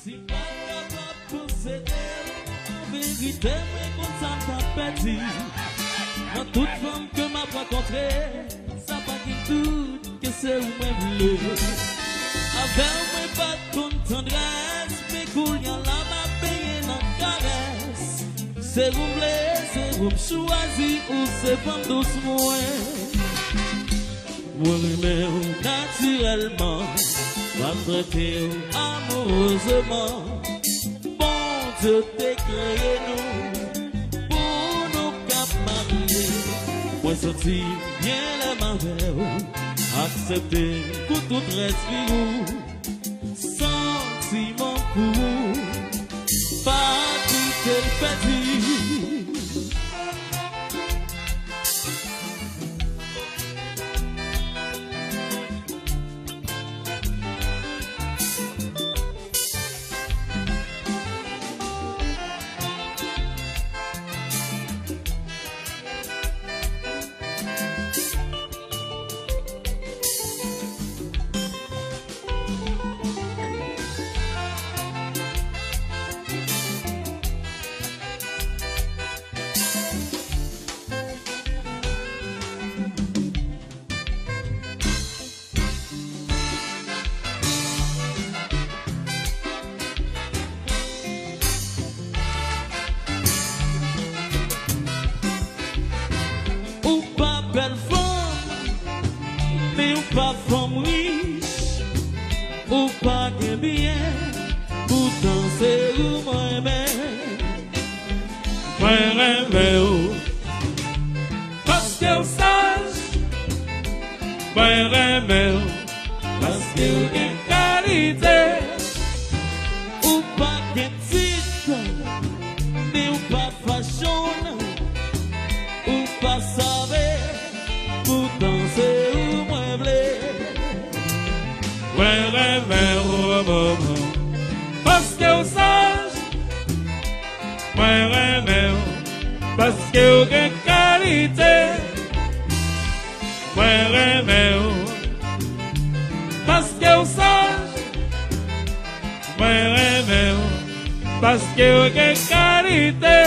Si pas capable de posséder, en vérité, mais comme ça t'a perdu. Dans toute femme que m'a rencontrée, ça pas qu'il doute que c'est où moi bleu. Avec moi pas de tendresse, mais cool y'a là m'a payé dans caresse. C'est vous bleu, c'est vous choisi ou c'est femme douce moi. Moi même naturellement, va traiter amoureusement. Bon Dieu t'es créé nous. Moi senti bien la marée, accepter pour tout respire, sentiment pour pas quitter le petit. Belle femme, mais ou pas femme riche, ou pas de bien, pourtant c'est où moi aimé, parce que vous sage, moi aimé, parce que vous avez qualité, ou pas de titre, mais ou pas fashion, ou pas savoir. Pourtant c'est où moi blé. Parce que vous sage, parce que vous avez qualité. Parce que vous sage, parce que vous avez qualité.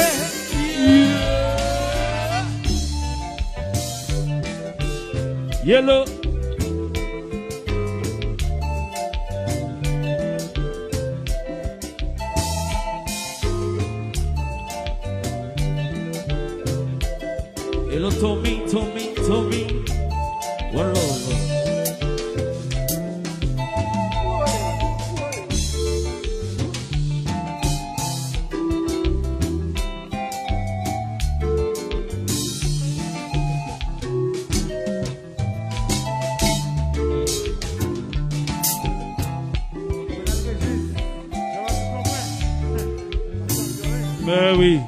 Yellow. Hello, Tommy. One love. Ben oui.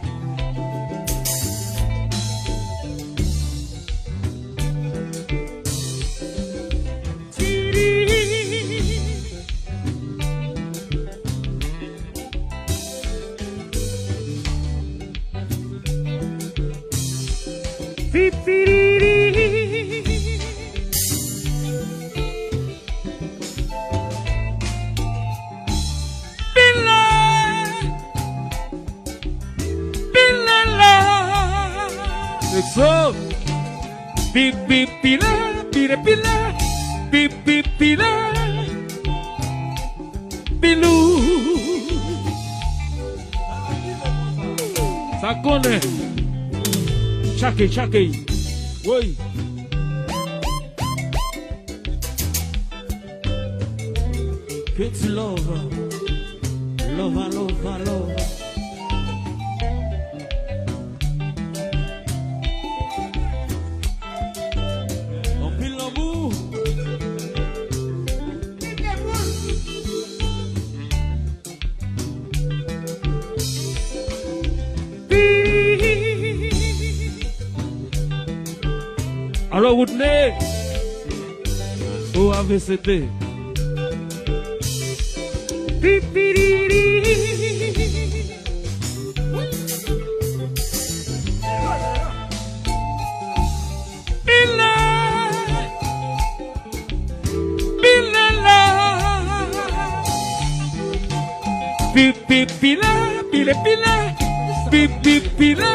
So, bip bip pila, pila pila, bip bip pila, pilou. Ça connaît. Chaque. Oui. Petit love. Alors, Woodley, où avez-vous été? Pipi pile, pile pile, pipi pile,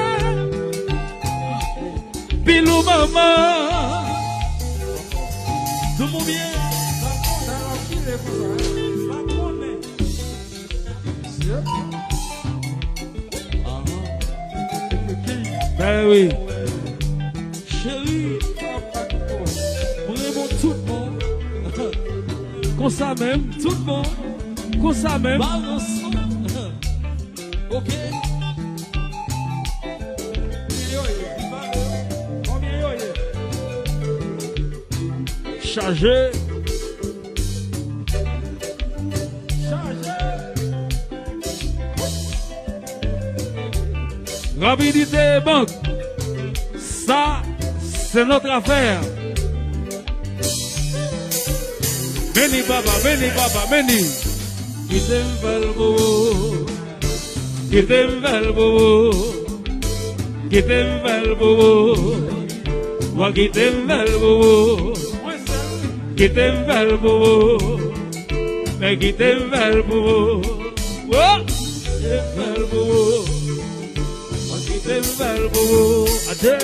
pilou maman. Tout le monde bien. Ben oui. Chérie, vraiment tout le monde. Comme ça même. Tout le monde. Comme ça même. Balance. Ok. Chargé. Rapidité banque. Ça, c'est notre affaire. Meni baba, meni. Qui t'aime valbo. Qui t'aime valbo. Qui t'aime valbo. Moi qui t'aime valbo. Qui t'aime valbo. Mais qui t'aime valbo. Oh, t'aime valbo. Verbo, adé.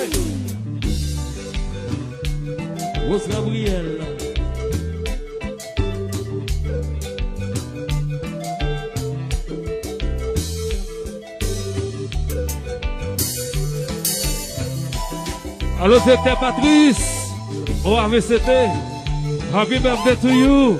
Rose Gabriel. Alors c'était Patrice. Oh, AVCT. Happy birthday to you.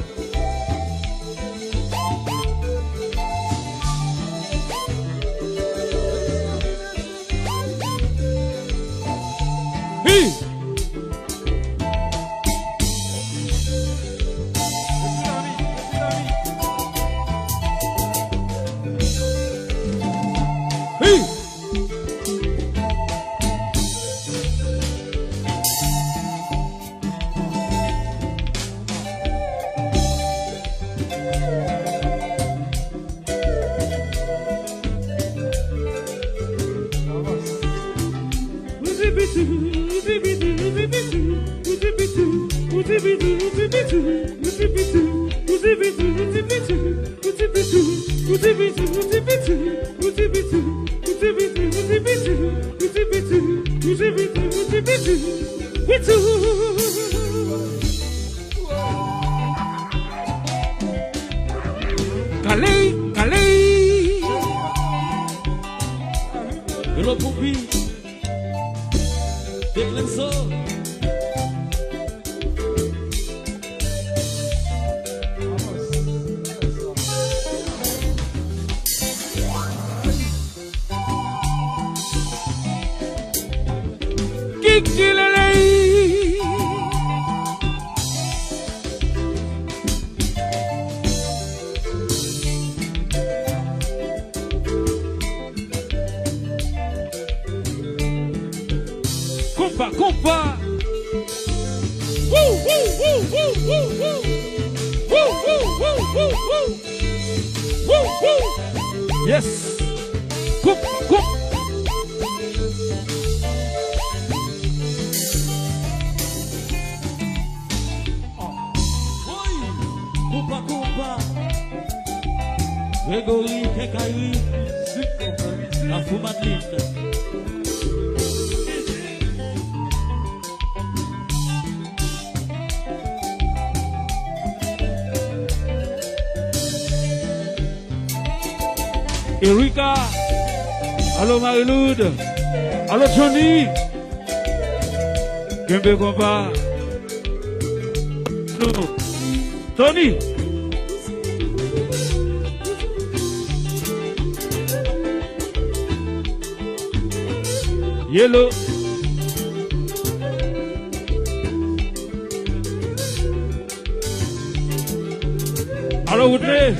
Compa. Yes. Coupe. Compa. Grégory, Kekaïri. La Foumadlite. Erika, allô Marie-Loude, allô Johnny, Kembe Kompa, Tony, Yellow, allô Woodley.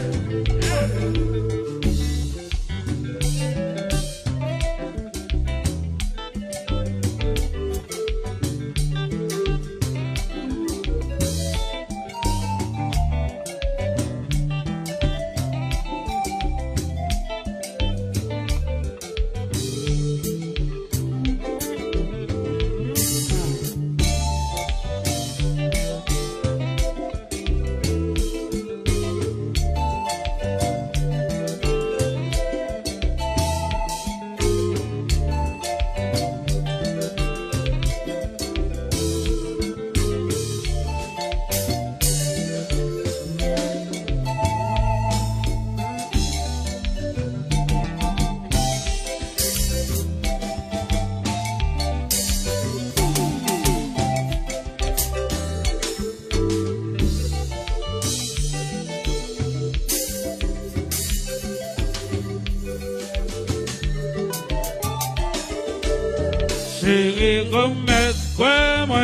chérie, remettre quoi moi,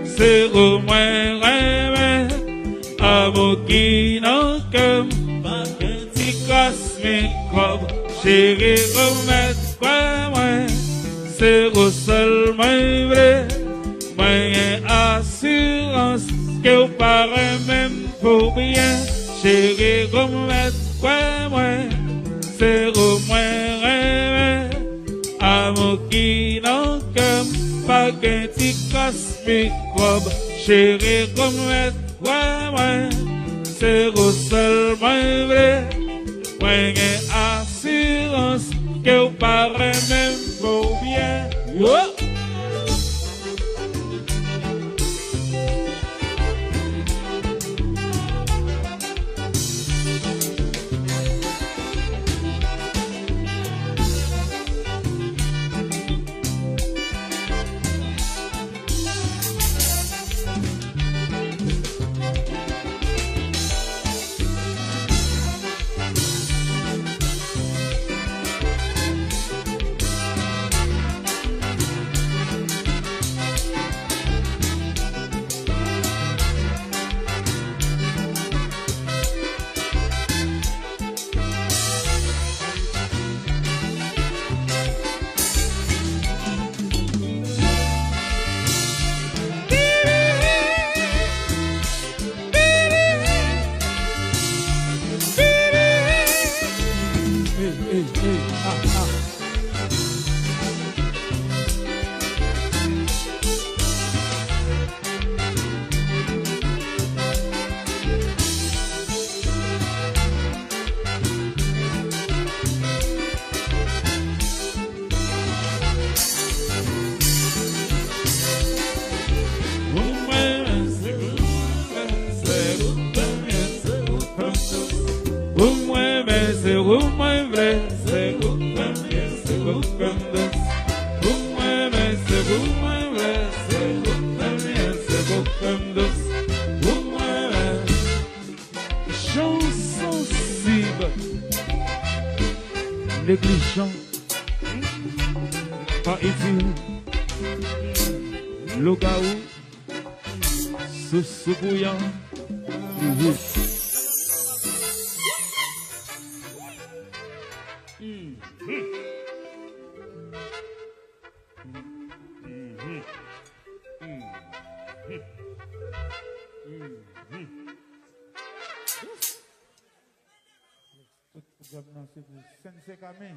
c'est au moins rêver, amour qui n'en comme, pas qu'un petit casse mes crobes, chérie, remettre quoi moi, c'est au seul moi vrai, moi assurance, que vous paraît même pour bien, chérie, remettre quoi moi, c'est au moins rêver, amour qui n'en comme, pas qu'un petit casse mes crobes, chérie, remettre quoi moi, c'est au seul moi vrai, moi assurance, que vous paraît même pour bien. Oh! Négligent, pas utile, le gaou, sous bouillant, Sensei Kamen.